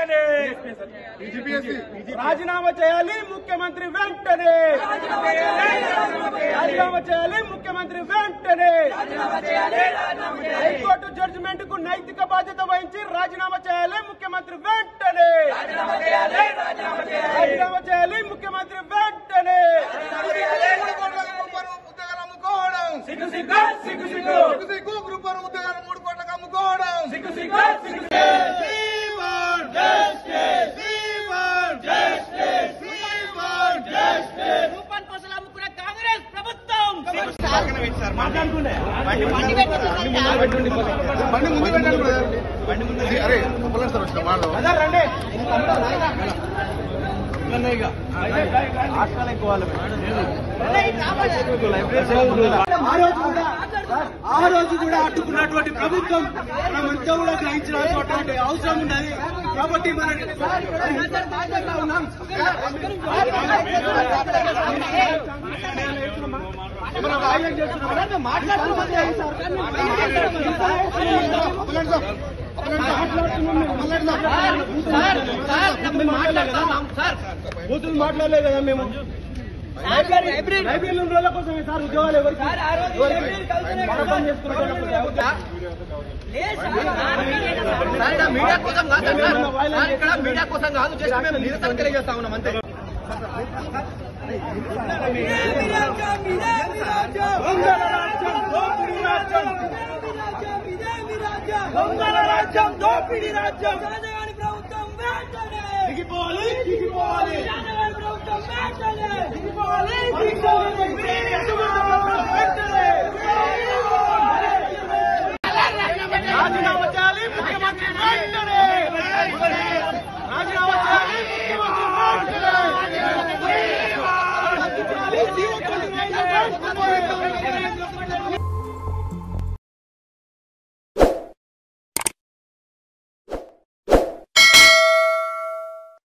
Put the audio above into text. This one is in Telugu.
వెంటనే రాజీనామా చేయాలి ముఖ్యమంత్రి వెంటనే రాజీనామా చేయాలి ముఖ్యమంత్రి వెంటనే హైకోర్టు జడ్జిమెంట్ కు నైతిక బాధ్యత వహించి రాజీనామా చేయాలి ముఖ్యమంత్రి వెంటనే రాజీనామా చేయాలి ముఖ్యమంత్రి వెంటనే సిగ్గు సిగ్గు సిగ్గు సిగ్గు సిగ్గు గ్రూప్ ఉద్యోగాలు 3 కోట్లకు అమ్ముకోవడం సిగ్గు సిగ్గు సిగ్గు బండి ముందు పెట్టండి బండి ముందు అరే సార్ వచ్చిన వాళ్ళు ఆ రోజు కూడా అడ్డుకున్నటువంటి ప్రభుత్వం మనమంతా కూడా గ్రహించినటువంటి అవసరం ఉన్నది కాబట్టి మనం బూతులు మాట్లాడలేదు కదా మేము లైబ్రరీ రోజుల కోసమే సార్ ఉద్యోగాలు ఎవరికి మీడియా కోసం కాదు ఇక్కడ మీడియా కోసం కాదు జస్ట్ మేము నిరసన తెలియజేస్తా ఉన్నాం అంతే రాజ్యం దోపిడీ రాజ్యం ప్రభుత్వం దిగిపోవాలి